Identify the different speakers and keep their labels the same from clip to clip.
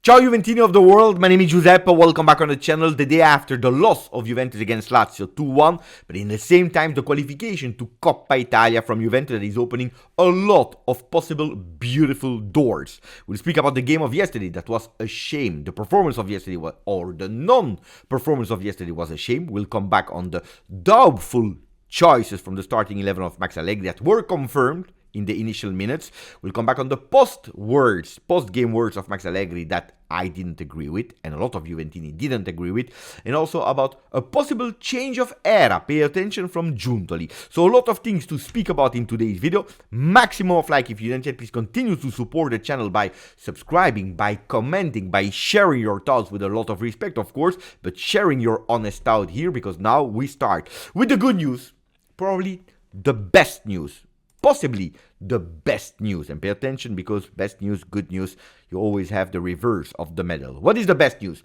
Speaker 1: Ciao Juventini of the world, my name is Giuseppe, welcome back on the channel. The day after the loss of Juventus against Lazio 2-1, but in the same time the qualification to Coppa Italia from Juventus that is opening a lot of possible beautiful doors. We'll speak about the game of yesterday, that was a shame. The performance of yesterday or the non-performance of yesterday was a shame. We'll come back on the doubtful choices from the starting 11 of Max Allegri that were confirmed in the initial minutes. We'll come back on the post-game words of Max Allegri that I didn't agree with, and a lot of Juventini didn't agree with, and also about a possible change of era. Pay attention from Giuntoli. So a lot of things to speak about in today's video. Maximum of like if you didn't yet. Please continue to support the channel by subscribing, by commenting, by sharing your thoughts with a lot of respect, of course, but sharing your honest thought here, because now we start with the good news, probably the best news. Possibly the best news. And pay attention, because best news, good news, you always have the reverse of the medal. What is the best news?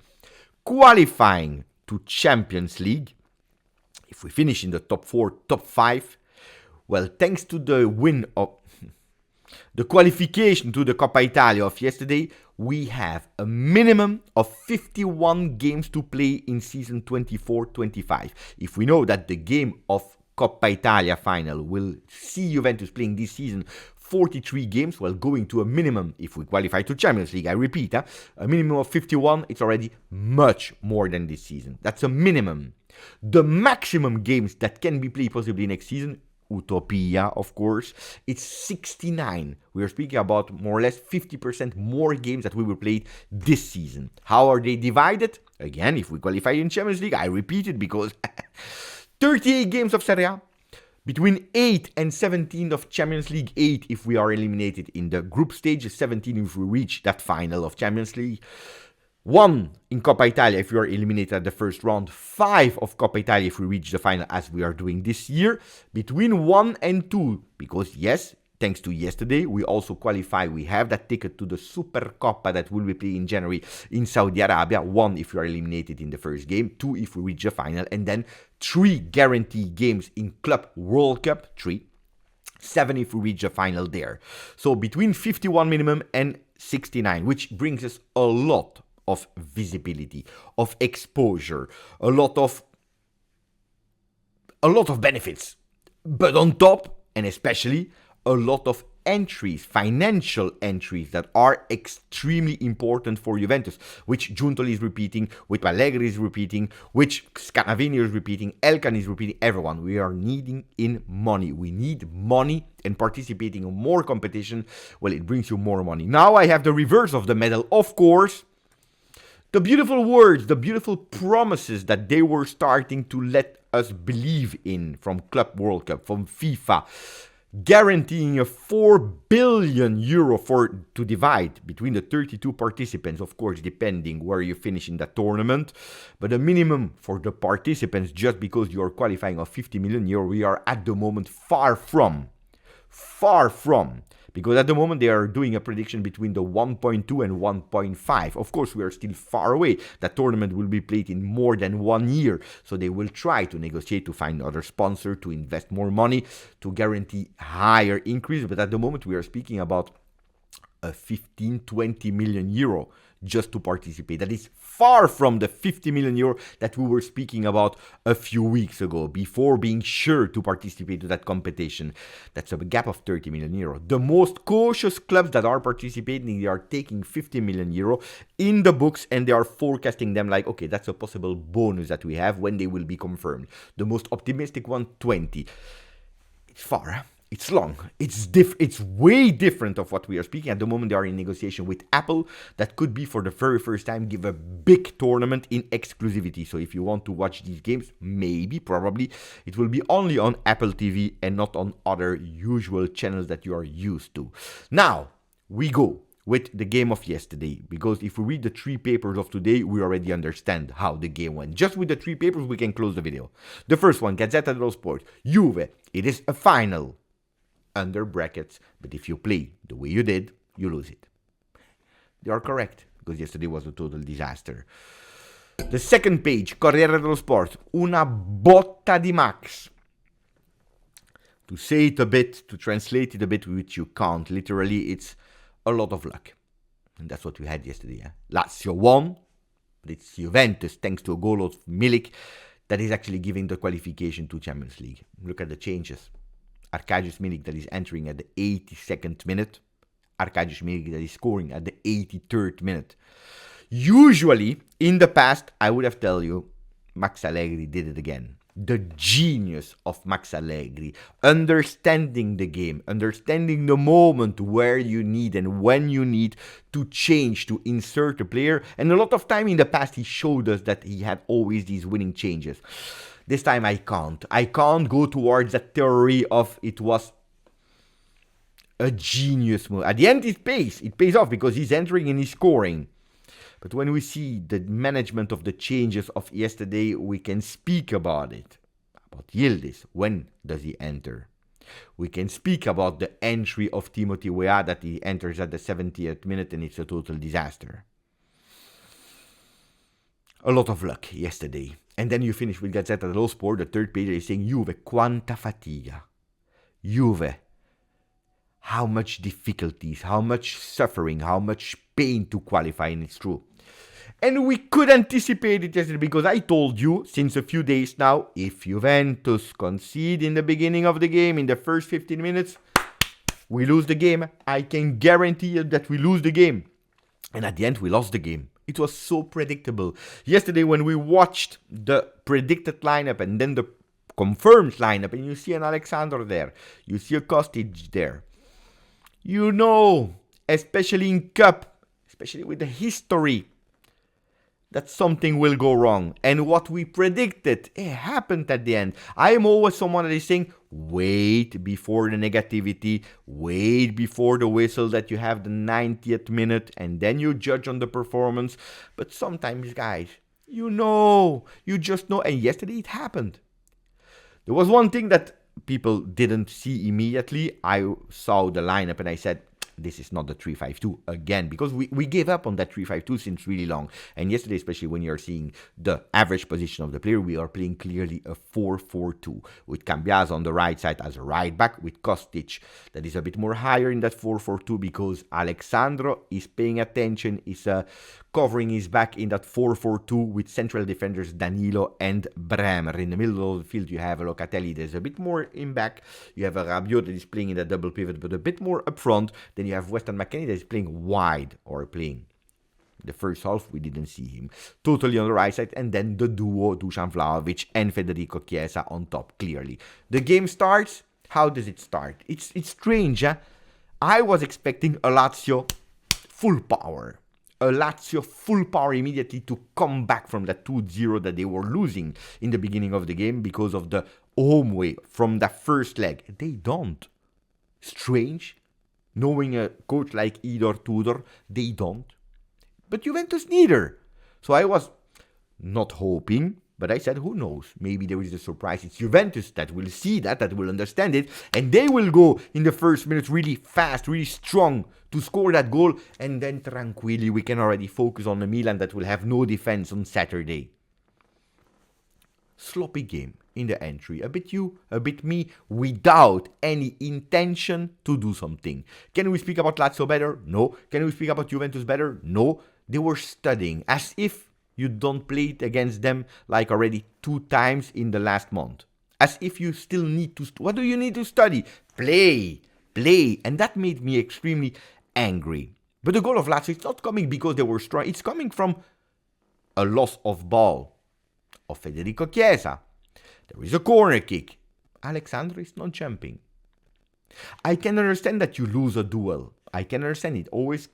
Speaker 1: Qualifying to Champions League. If we finish in the top 4, top 5, well, thanks to the win of the qualification to the Coppa Italia of yesterday, we have a minimum of 51 games to play in season 24-25. If we know that the game of Coppa Italia final will see Juventus playing this season 43 games, while going to a minimum, if we qualify to Champions League, I repeat, a minimum of 51, it's already much more than this season. That's a minimum. The maximum games that can be played possibly next season, Utopia, of course, it's 69. We are speaking about more or less 50% more games that we will play this season. How are they divided? Again, if we qualify in Champions League, I repeat it because 38 games of Serie A, between 8 and 17 of Champions League, 8 if we are eliminated in the group stage, 17 if we reach that final of Champions League, 1 in Coppa Italia if we are eliminated at the first round, 5 of Coppa Italia if we reach the final as we are doing this year, between 1 and 2, because yes, thanks to yesterday, we also qualify. We have that ticket to the Super Coppa that will be played in January in Saudi Arabia. 1 if you are eliminated in the first game, 2 if we reach the final, and then 3 guaranteed games in Club World Cup, 3, 7 if we reach the final there. So between 51 minimum and 69, which brings us a lot of visibility, of exposure, a lot of benefits. But on top, and especially, a lot of entries, financial entries that are extremely important for Juventus, which Giuntoli is repeating, which Allegri is repeating, which Scanavini is repeating, Elkan is repeating, everyone. We are needing in money. We need money, and participating in more competition, well, it brings you more money. Now I have the reverse of the medal, of course. The beautiful words, the beautiful promises that they were starting to let us believe in from Club World Cup, from FIFA, guaranteeing a 4 billion euro to divide between the 32 participants, of course, depending where you finish in that tournament. But a minimum for the participants, just because you are qualifying of 50 million euro, we are at the moment far from. Because at the moment they are doing a prediction between the 1.2 and 1.5. Of course, we are still far away. That tournament will be played in more than 1 year. So they will try to negotiate to find other sponsor, to invest more money, to guarantee higher increase. But at the moment we are speaking about a 15-20 million euro just to participate. That is far from the 50 million euro that we were speaking about a few weeks ago, before being sure to participate to that competition. That's a gap of 30 million euro. The most cautious clubs that are participating, they are taking 50 million euro in the books, and they are forecasting them like, okay, that's a possible bonus that we have when they will be confirmed. The most optimistic one, 20. It's far, huh? It's long. It's way different of what we are speaking. At the moment, they are in negotiation with Apple. That could be for the very first time give a big tournament in exclusivity. So if you want to watch these games, maybe, probably, it will be only on Apple TV and not on other usual channels that you are used to. Now, we go with the game of yesterday, because if we read the 3 papers of today, we already understand how the game went. Just with the 3 papers, we can close the video. The first one, Gazzetta dello Sport. Juve, it is a final. Under brackets, but if you play the way you did, you lose it. They are correct, because yesterday was a total disaster. The second page, Corriere dello Sport, una botta di Max. To say it a bit, to translate it a bit, which you can't, literally, it's a lot of luck. And that's what we had yesterday. Lazio won, but it's Juventus, thanks to a goal of Milik, that is actually giving the qualification to Champions League. Look at the changes. Arkadiusz Milik that is entering at the 82nd minute. Arkadiusz Milik that is scoring at the 83rd minute. Usually, in the past, I would have told you, Max Allegri did it again. The genius of Max Allegri, understanding the game, understanding the moment where you need and when you need to change, to insert a player. And a lot of time in the past, he showed us that he had always these winning changes. This time I can't. I can't go towards that theory of it was a genius move. At the end, it pays. It pays off because he's entering and he's scoring. But when we see the management of the changes of yesterday, we can speak about it. About Yildiz, when does he enter? We can speak about the entry of Timothy Weah, that he enters at the 70th minute and it's a total disaster. A lot of luck yesterday. And then you finish with Gazzetta dello Sport, the third page, is saying, Juve, quanta fatica. Juve, how much difficulties, how much suffering, how much pain to qualify, and it's true. And we could anticipate it yesterday because I told you since a few days now, if Juventus concede in the beginning of the game, in the first 15 minutes, we lose the game. I can guarantee you that we lose the game. And at the end, we lost the game. It was so predictable. Yesterday, when we watched the predicted lineup and then the confirmed lineup, and you see an Alexandro there, you see a Kostic there, you know, especially in Cup, especially with the history, that something will go wrong. And what we predicted, it happened at the end. I am always someone that is saying, wait before the negativity, wait before the whistle that you have the 90th minute, and then you judge on the performance. But sometimes, guys, you just know. And yesterday it happened. There was one thing that people didn't see immediately. I saw the lineup and I said, this is not the 3-5-2 again, because we gave up on that 3-5-2 since really long. And yesterday, especially when you're seeing the average position of the player, we are playing clearly a 4-4-2 with Cambiaso on the right side as a right back, with Kostic that is a bit more higher in that 4-4-2 because Alexandro is paying attention, is covering his back in that 4-4-2 with central defenders Danilo and Bremer. In the middle of the field, you have a Locatelli that is a bit more in back. You have a Rabiot that is playing in that double pivot, but a bit more up front. Then you have Weston McKennie that is playing wide, or playing. The first half, we didn't see him. Totally on the right side. And then the duo, Dusan Vlahovic and Federico Chiesa on top, clearly. The game starts. How does it start? It's strange, huh? I was expecting a Lazio full power. A Lazio full power immediately to come back from that 2-0 that they were losing in the beginning of the game because of the home way from that first leg. They don't. Strange. Knowing a coach like Idor Tudor, they don't. But Juventus neither. So I was not hoping, but I said, who knows? Maybe there is a surprise. It's Juventus that will see that will understand it, and they will go in the first minute really fast, really strong to score that goal, and then tranquilly we can already focus on the Milan that will have no defense on Saturday. Sloppy game in the entry. A bit you, a bit me, without any intention to do something. Can we speak about Lazio better? No. Can we speak about Juventus better? No. They were studying as if you don't play it against them like already 2 times in the last month. As if you still need to... What do you need to study? Play. And that made me extremely angry. But the goal of Lazio, it's not coming because they were strong. It's coming from a loss of ball of Federico Chiesa. There is a corner kick. Alexandro is not jumping. I can understand that you lose a duel. I can understand it. Always,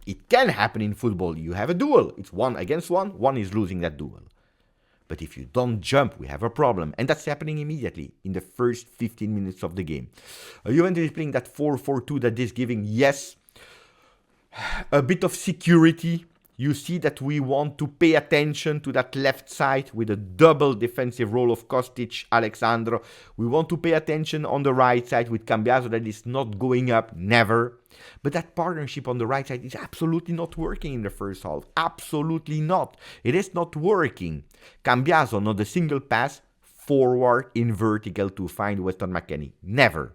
Speaker 1: it can happen in football. You have a duel. It's 1 against 1. One is losing that duel. But if you don't jump, we have a problem. And that's happening immediately in the first 15 minutes of the game. Juventus is playing that 4-4-2 that is giving, yes, a bit of security. You see that we want to pay attention to that left side with a double defensive role of Kostic, Alexandro. We want to pay attention on the right side with Cambiaso that is not going up, never. But that partnership on the right side is absolutely not working in the first half. Absolutely not. It is not working. Cambiaso, not a single pass forward in vertical to find Weston McKennie. Never.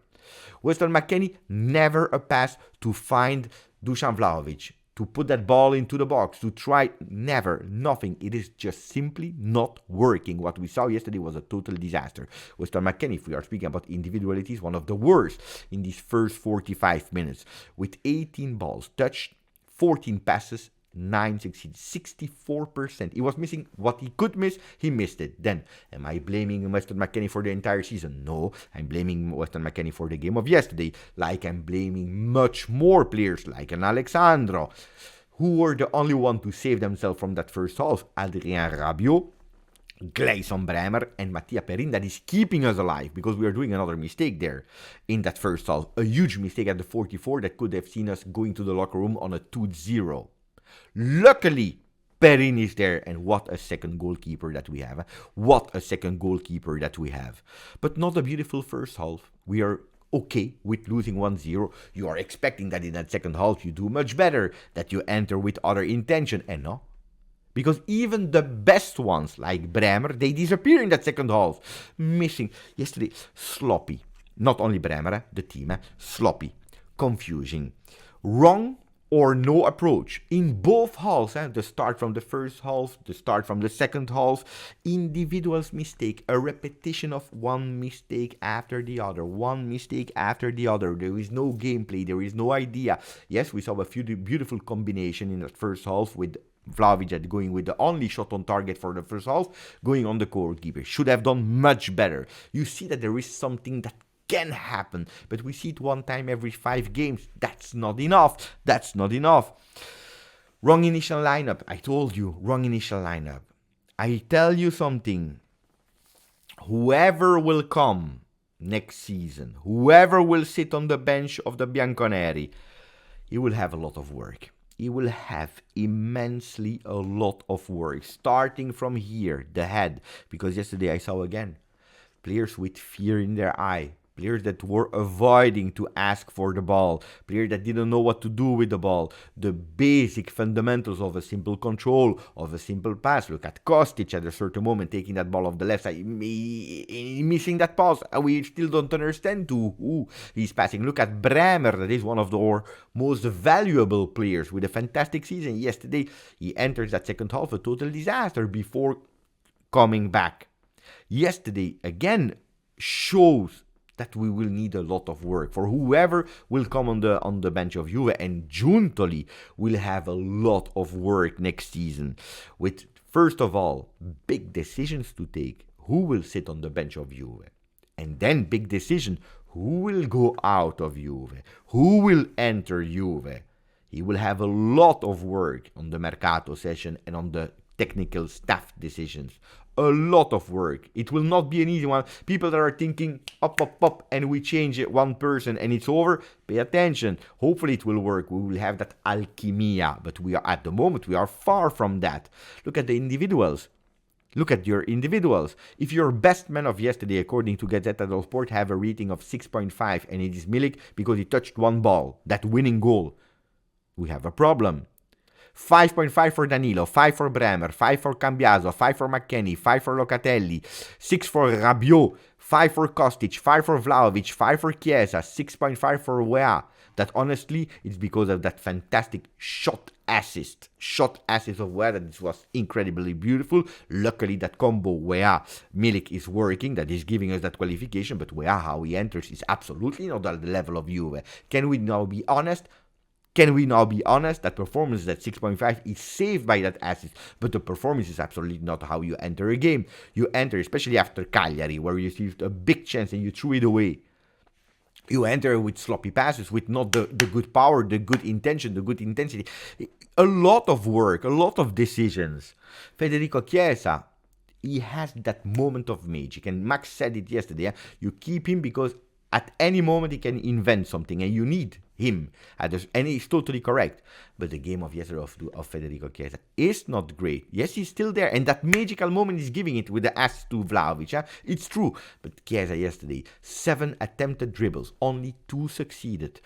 Speaker 1: Weston McKennie, never a pass to find Dusan Vlahovic, to put that ball into the box, to try, never, nothing. It is just simply not working. What we saw yesterday was a total disaster. Weston McKennie, if we are speaking about individualities, one of the worst in these first 45 minutes. With 18 balls touched, 14 passes, 9 succeeded, 64%. He was missing what he could miss, he missed it. Then, am I blaming Weston McKennie for the entire season? No, I'm blaming Weston McKennie for the game of yesterday, like I'm blaming much more players, like an Alexandro, who were the only one to save themselves from that first half. Adrien Rabiot, Gleison Bremer, and Mattia Perin, that is keeping us alive, because we are doing another mistake there in that first half. A huge mistake at the 44 that could have seen us going to the locker room on a 2-0. Luckily, Perin is there, and what a second goalkeeper that we have. What a second goalkeeper that we have. But not a beautiful first half. We are okay with losing 1-0. You are expecting that in that second half you do much better, that you enter with other intention, and no. Because even the best ones, like Bremer, they disappear in that second half. Missing. Yesterday, sloppy. Not only Bremer, the team, sloppy. Confusing. Wrong or no approach in both halves. The start from the first half, the start from the second half. Individuals mistake, a repetition of one mistake after the other. One mistake after the other. There is no gameplay, there is no idea. Yes, we saw a few beautiful combination in that first half with Vlahovic going with the only shot on target for the first half, going on the goalkeeper. Should have done much better. You see that there is something that can happen, but we see it one time every 5 games. That's not enough. That's not enough. Wrong initial lineup. I told you, wrong initial lineup. I tell you something. Whoever will come next season, whoever will sit on the bench of the Bianconeri, he will have a lot of work. He will have immensely a lot of work, starting from here, the head. Because yesterday I saw again players with fear in their eye. Players that were avoiding to ask for the ball. Players that didn't know what to do with the ball. The basic fundamentals of a simple control, of a simple pass. Look at Kostic at a certain moment taking that ball off the left side, missing that pass. We still don't understand to who he's passing. Look at Bremer, that is one of our most valuable players with a fantastic season. Yesterday, he enters that second half a total disaster before coming back. Yesterday, again, shows that we will need a lot of work for whoever will come on the bench of Juve, and Giuntoli will have a lot of work next season with, first of all, big decisions to take. Who will sit on the bench of Juve? And then big decision, who will go out of Juve? Who will enter Juve? He will have a lot of work on the Mercato session and on the technical staff decisions. A lot of work. It will not be an easy one. People that are thinking up, and we change it one person and it's over, pay attention. Hopefully it will work. We will have that alchemia, but we are at the moment, we are far from that. Look at the individuals. Look at your individuals. If your best man of yesterday, according to Gazzetta dello Sport, have a rating of 6.5 and it is Milik because he touched one ball, that winning goal, we have a problem. 5.5 for Danilo, 5 for Bremer, 5 for Cambiaso, 5 for McKennie, 5 for Locatelli, 6 for Rabiot, 5 for Kostic, 5 for Vlahovic, 5 for Chiesa, 6.5 for Weah. That honestly, it's because of that fantastic shot assist of Weah, that this was incredibly beautiful. Luckily, that combo Weah Milik is working, that is giving us that qualification, but Weah, how he enters, is absolutely not at the level of Juve. Can we now be honest? That performance at 6.5 is saved by that assist, but the performance is absolutely not how you enter a game. You enter, especially after Cagliari, where you received a big chance and you threw it away. You enter with sloppy passes, with not the good power, the good intention, the good intensity. A lot of work, a lot of decisions. Federico Chiesa, he has that moment of magic, and Max said it yesterday. You keep him because at any moment he can invent something, and you need him. And he's totally correct. But the game of yesterday of Federico Chiesa is not great. Yes, he's still there, and that magical moment is giving it with the assist to Vlahovic. It's true. But Chiesa yesterday, 7 attempted dribbles, only 2 succeeded.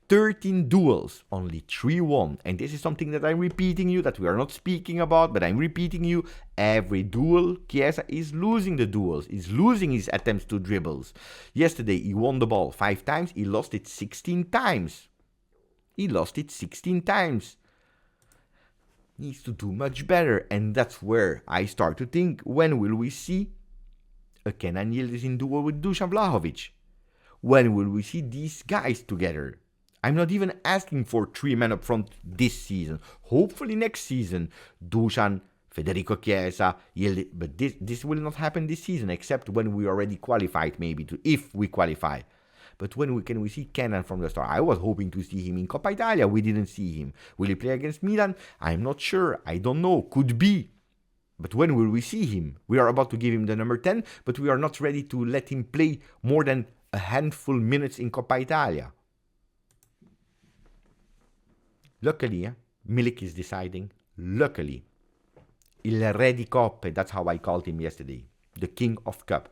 Speaker 1: 13 duels, only 3 won. And this is something that I'm repeating you, that we are not speaking about, but I'm repeating you. Every duel, Chiesa is losing the duels, is losing his attempts to dribbles. Yesterday, he won the ball 5 times, he lost it 16 times. needs to do much better. And that's where I start to think, when will we see a Kenan Yildiz in duo with Dusan Vlahovic? When will we see these guys together? I'm not even asking for 3 men up front this season. Hopefully next season, Dusan, Federico Chiesa, Yildiz. But this will not happen this season, except when we already qualified, maybe, if we qualify. But when can we see Kenan from the start? I was hoping to see him in Coppa Italia. We didn't see him. Will he play against Milan? I'm not sure. I don't know. Could be. But when will we see him? We are about to give him the number 10, but we are not ready to let him play more than a handful minutes in Coppa Italia. Luckily, Milik is deciding. Luckily. Il Re di Coppe, that's how I called him yesterday. The King of Cup.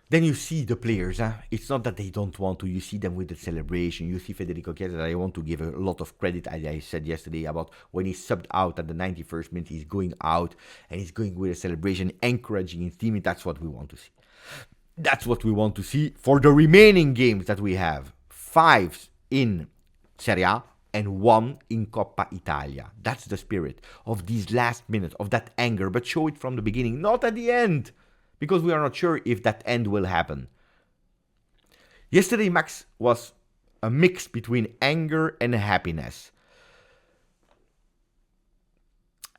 Speaker 1: Then you see the players, it's not that they don't want to, you see them with the celebration. You see Federico Chiesa, that I want to give a lot of credit, as I said yesterday, about when he subbed out at the 91st minute, he's going out and he's going with a celebration, encouraging his team. That's what we want to see. That's what we want to see for the remaining games that we have. 5 in Serie A and 1 in Coppa Italia. That's the spirit of these last minutes, of that anger, but show it from the beginning, not at the end. Because we are not sure if that end will happen. Yesterday, Max was a mix between anger and happiness.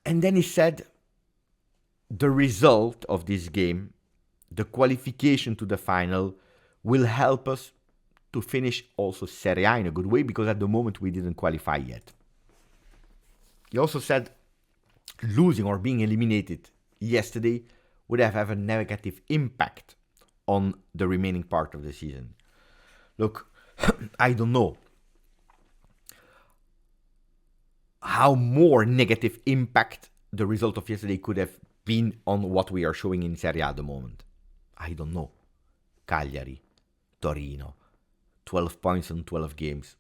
Speaker 1: And then he said, the result of this game, the qualification to the final, will help us to finish also Serie A in a good way, because at the moment we didn't qualify yet. He also said, losing or being eliminated yesterday would have a negative impact on the remaining part of the season. Look, I don't know how more negative impact the result of yesterday could have been on what we are showing in Serie A at the moment. I don't know. Cagliari, Torino, 12 points in 12 games.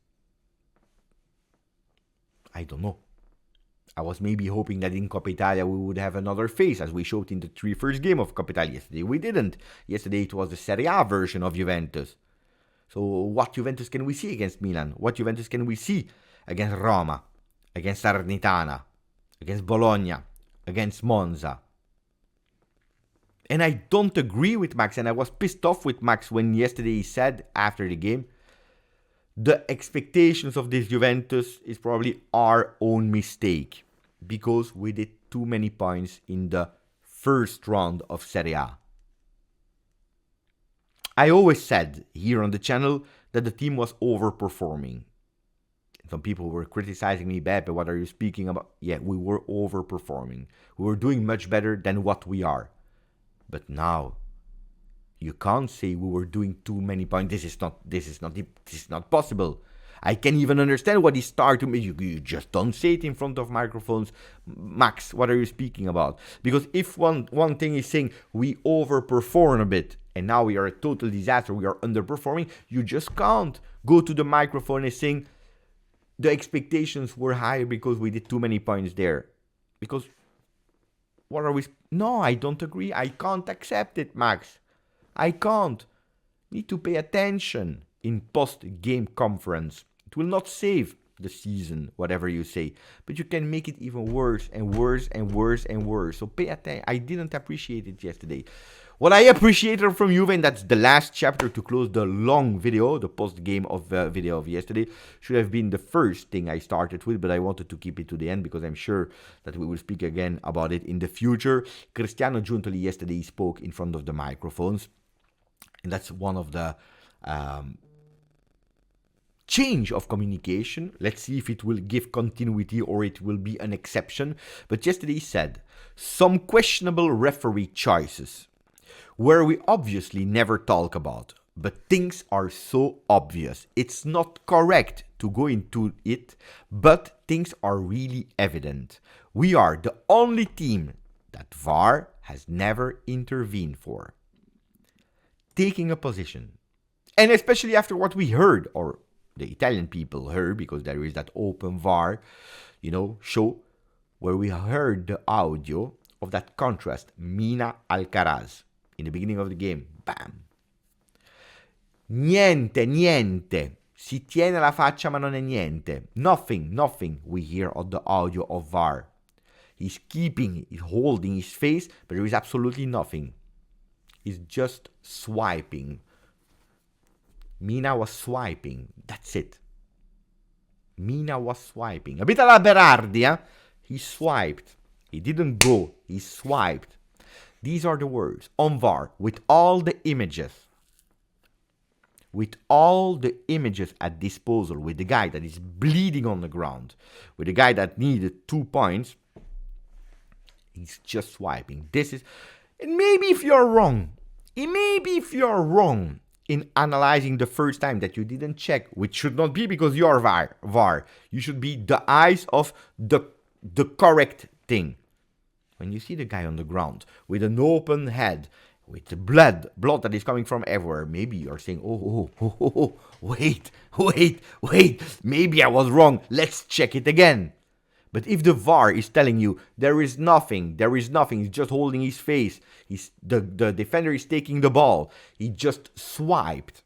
Speaker 1: I don't know. I was maybe hoping that in Coppa Italia we would have another face, as we showed in the 3 first games of Coppa Italia. Yesterday we didn't. Yesterday it was the Serie A version of Juventus. So what Juventus can we see against Milan? What Juventus can we see against Roma, against Salernitana, against Bologna, against Monza? And I don't agree with Max, and I was pissed off with Max when yesterday he said after the game, the expectations of this Juventus is probably our own mistake, because we did too many points in the first round of Serie A. I always said here on the channel that the team was overperforming. Some people were criticizing me, Beppe, what are you speaking about? Yeah, we were overperforming. We were doing much better than what we are. But now, you can't say we were doing too many points. This is not possible. I can't even understand what he started to. You just don't say it in front of microphones. Max, what are you speaking about? Because if one thing is saying we overperform a bit and now we are a total disaster, we are underperforming, you just can't go to the microphone and saying the expectations were higher because we did too many points there. Because what are we? No, I don't agree. I can't accept it, Max. I can't. Need to pay attention in post-game conference. It will not save the season, whatever you say, but you can make it even worse and worse and worse and worse. So pay attention. I didn't appreciate it yesterday. What I appreciated from Juve, and that's the last chapter to close the long video, the post-game of video of yesterday, should have been the first thing I started with, but I wanted to keep it to the end because I'm sure that we will speak again about it in the future. Cristiano Giuntoli yesterday spoke in front of the microphones, and that's one of the change of communication. Let's see if it will give continuity or it will be an exception. But yesterday he said, some questionable referee choices, where we obviously never talk about, but things are so obvious. It's not correct to go into it, but things are really evident. We are the only team that VAR has never intervened for. Taking a position, and especially after what we heard, or the Italian people heard, because there is that open VAR, show where we heard the audio of that contrast, Mina Alcaraz, in the beginning of the game. Bam! Niente. Si tiene la faccia ma non è niente. Nothing we hear on the audio of VAR. He's holding his face, but there is absolutely nothing. He's just swiping. Mina was swiping. That's it. Mina was swiping. A bit alla Berardi, eh? He swiped. He didn't go. He swiped. These are the words on VAR with all the images. With all the images at disposal, with the guy that is bleeding on the ground, with the guy that needed 2 points, he's just swiping. And maybe if you're wrong, in analyzing the first time that you didn't check, which should not be because you're VAR. You should be the eyes of the correct thing. When you see the guy on the ground with an open head, with the blood that is coming from everywhere, maybe you're saying, wait, maybe I was wrong, let's check it again. But if the VAR is telling you there is nothing, he's just holding his face, the defender is taking the ball, he just swiped,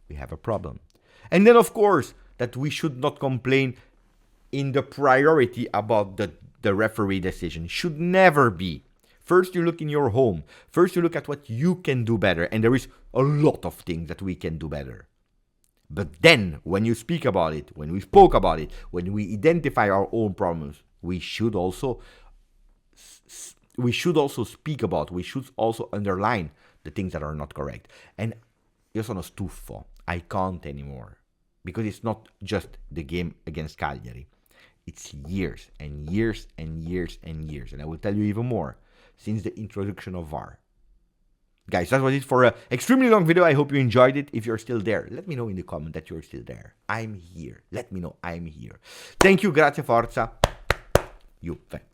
Speaker 1: we have a problem. And then, of course, that we should not complain in the priority about the referee decision. Should never be. First, you look in your home. First, you look at what you can do better. And there is a lot of things that we can do better. But then, when you speak about it, when we spoke about it, when we identify our own problems, we should also speak about, we should also underline the things that are not correct. And io sono stufo. I can't anymore. Because it's not just the game against Cagliari. It's years and years and years and years. And I will tell you even more. Since the introduction of VAR. Guys, that was it for an extremely long video. I hope you enjoyed it. If you're still there, let me know in the comment that you're still there. I'm here. Let me know I'm here. Thank you. Grazie, forza. Juve.